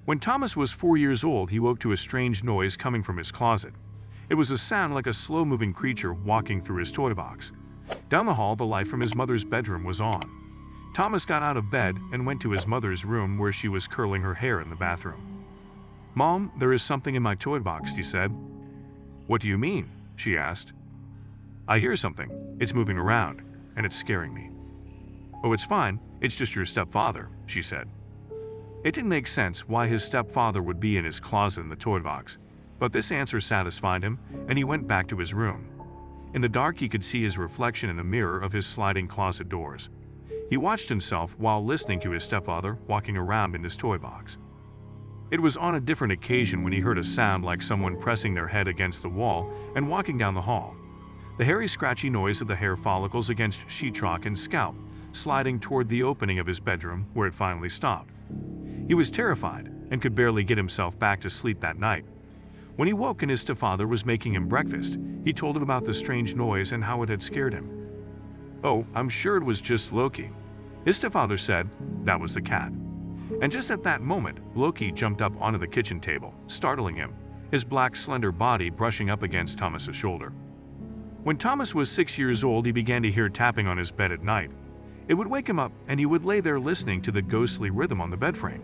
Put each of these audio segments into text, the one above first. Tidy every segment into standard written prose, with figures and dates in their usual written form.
When Thomas was 4 years old, he woke to a strange noise coming from his closet. It was a sound like a slow-moving creature walking through his toy box. Down the hall, the light from his mother's bedroom was on. Thomas got out of bed and went to his mother's room where she was curling her hair in the bathroom. "Mom, there is something in my toy box," he said. "What do you mean?" she asked. "I hear something. It's moving around, and it's scaring me." "Oh, it's fine. It's just your stepfather," she said. It didn't make sense why his stepfather would be in his closet in the toy box, but this answer satisfied him, and he went back to his room. In the dark, he could see his reflection in the mirror of his sliding closet doors. He watched himself while listening to his stepfather walking around in his toy box. It was on a different occasion when he heard a sound like someone pressing their head against the wall and walking down the hall. The hairy, scratchy noise of the hair follicles against sheetrock and scalp, sliding toward the opening of his bedroom where it finally stopped. He was terrified and could barely get himself back to sleep that night. When he woke and his stepfather was making him breakfast, he told him about the strange noise and how it had scared him. "Oh, I'm sure it was just Loki," his stepfather said. "That was the cat." And just at that moment, Loki jumped up onto the kitchen table, startling him, his black, slender body brushing up against Thomas's shoulder. When Thomas was 6 years old, he began to hear tapping on his bed at night. It would wake him up, and he would lay there listening to the ghostly rhythm on the bed frame.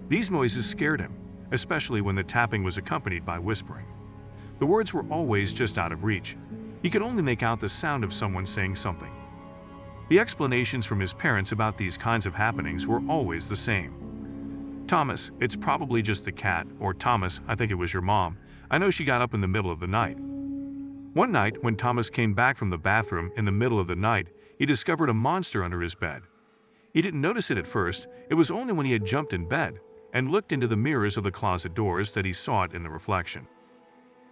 These noises scared him, especially when the tapping was accompanied by whispering. The words were always just out of reach. He could only make out the sound of someone saying something. The explanations from his parents about these kinds of happenings were always the same. "Thomas, it's probably just the cat," or "Thomas, I think it was your mom. I know she got up in the middle of the night." One night, when Thomas came back from the bathroom in the middle of the night, he discovered a monster under his bed. He didn't notice it at first. It was only when he had jumped in bed and looked into the mirrors of the closet doors that he saw it in the reflection.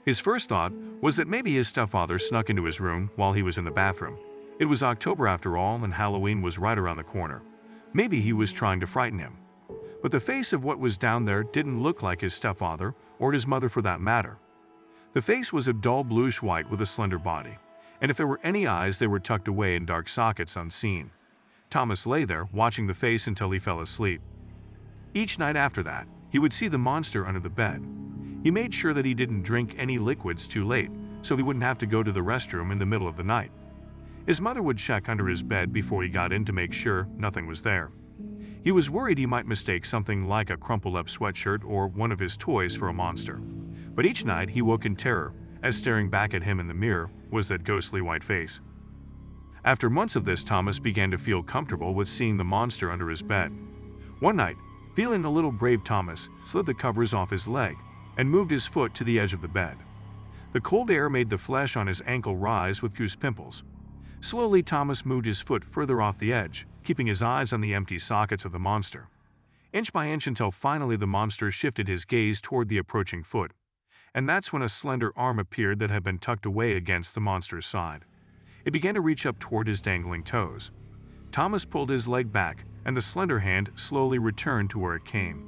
His first thought was that maybe his stepfather snuck into his room while he was in the bathroom. It was October after all, and Halloween was right around the corner. Maybe he was trying to frighten him. But the face of what was down there didn't look like his stepfather, or his mother for that matter. The face was a dull bluish-white with a slender body, and if there were any eyes, they were tucked away in dark sockets unseen. Thomas lay there, watching the face until he fell asleep. Each night after that, he would see the monster under the bed. He made sure that he didn't drink any liquids too late, so he wouldn't have to go to the restroom in the middle of the night. His mother would check under his bed before he got in to make sure nothing was there. He was worried he might mistake something like a crumpled-up sweatshirt or one of his toys for a monster. But each night he woke in terror, as staring back at him in the mirror was that ghostly white face. After months of this, Thomas began to feel comfortable with seeing the monster under his bed. One night, feeling a little brave, Thomas slid the covers off his leg and moved his foot to the edge of the bed. The cold air made the flesh on his ankle rise with goose pimples. Slowly, Thomas moved his foot further off the edge, keeping his eyes on the empty sockets of the monster. Inch by inch until finally the monster shifted his gaze toward the approaching foot. And that's when a slender arm appeared that had been tucked away against the monster's side. It began to reach up toward his dangling toes. Thomas pulled his leg back, and the slender hand slowly returned to where it came.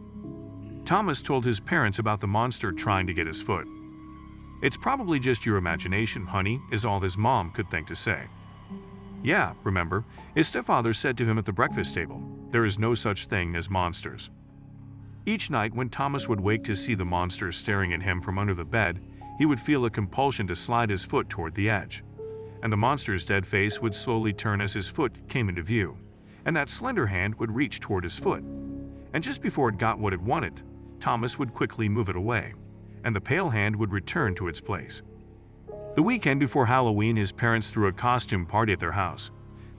Thomas told his parents about the monster trying to get his foot. "It's probably just your imagination, honey," is all his mom could think to say. Yeah, remember, his stepfather said to him at the breakfast table, "There is no such thing as monsters." Each night when Thomas would wake to see the monster staring at him from under the bed, he would feel a compulsion to slide his foot toward the edge. And the monster's dead face would slowly turn as his foot came into view, and that slender hand would reach toward his foot. And just before it got what it wanted, Thomas would quickly move it away, and the pale hand would return to its place. The weekend before Halloween, his parents threw a costume party at their house.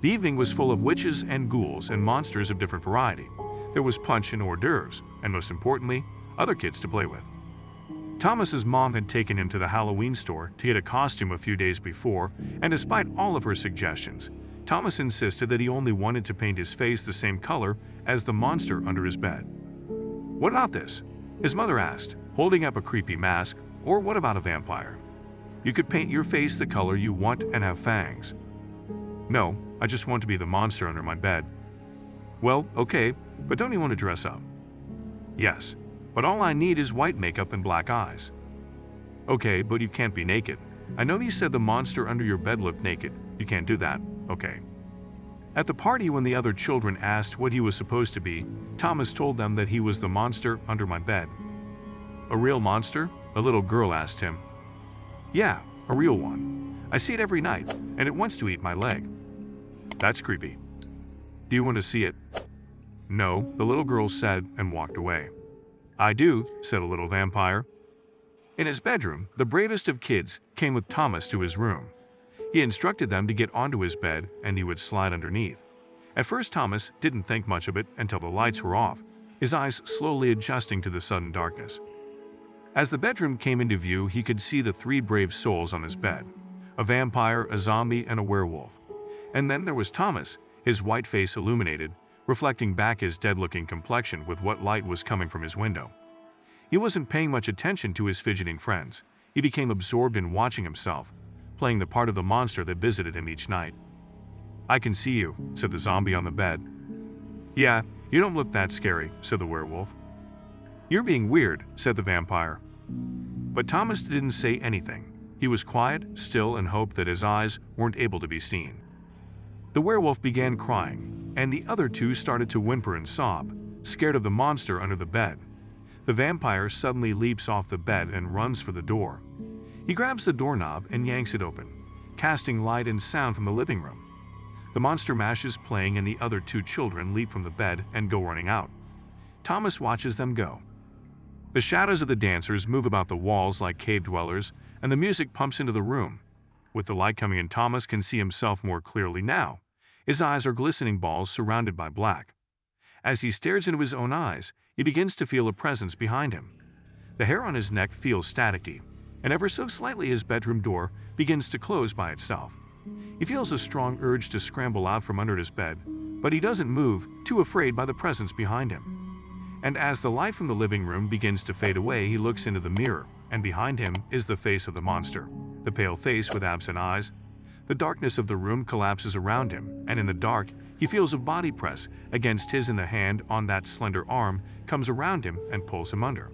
The evening was full of witches and ghouls and monsters of different variety. There was punch and hors d'oeuvres, and most importantly, other kids to play with. Thomas's mom had taken him to the Halloween store to get a costume a few days before, and despite all of her suggestions, Thomas insisted that he only wanted to paint his face the same color as the monster under his bed. "What about this?" his mother asked, holding up a creepy mask. "Or what about a vampire? You could paint your face the color you want and have fangs." "No, I just want to be the monster under my bed." "Well, okay, but don't you want to dress up?" "Yes, but all I need is white makeup and black eyes." "Okay, but you can't be naked. I know you said the monster under your bed looked naked. You can't do that, okay?" At the party, when the other children asked what he was supposed to be, Thomas told them that he was the monster under my bed. "A real monster?" a little girl asked him. "Yeah, a real one. I see it every night, and it wants to eat my leg." "That's creepy. Do you want to see it?" "No," the little girl said and walked away. "I do," said a little vampire. In his bedroom, the bravest of kids came with Thomas to his room. He instructed them to get onto his bed and he would slide underneath. At first, Thomas didn't think much of it until the lights were off, his eyes slowly adjusting to the sudden darkness. As the bedroom came into view, he could see the three brave souls on his bed: a vampire, a zombie, and a werewolf. And then there was Thomas, his white face illuminated, reflecting back his dead-looking complexion with what light was coming from his window. He wasn't paying much attention to his fidgeting friends. He became absorbed in watching himself, playing the part of the monster that visited him each night. "I can see you," said the zombie on the bed. "Yeah, you don't look that scary," said the werewolf. "You're being weird," said the vampire. But Thomas didn't say anything. He was quiet, still, and hoped that his eyes weren't able to be seen. The werewolf began crying, and the other two started to whimper and sob, scared of the monster under the bed. The vampire suddenly leaps off the bed and runs for the door. He grabs the doorknob and yanks it open, casting light and sound from the living room. The Monster Mash is playing and the other two children leap from the bed and go running out. Thomas watches them go. The shadows of the dancers move about the walls like cave dwellers, and the music pumps into the room. With the light coming in, Thomas can see himself more clearly now. His eyes are glistening balls surrounded by black. As he stares into his own eyes, he begins to feel a presence behind him. The hair on his neck feels staticky, and ever so slightly his bedroom door begins to close by itself. He feels a strong urge to scramble out from under his bed, but he doesn't move, too afraid by the presence behind him. And as the light from the living room begins to fade away, he looks into the mirror, and behind him is the face of the monster, the pale face with absent eyes. The darkness of the room collapses around him, and in the dark, he feels a body press against his, and the hand on that slender arm comes around him and pulls him under.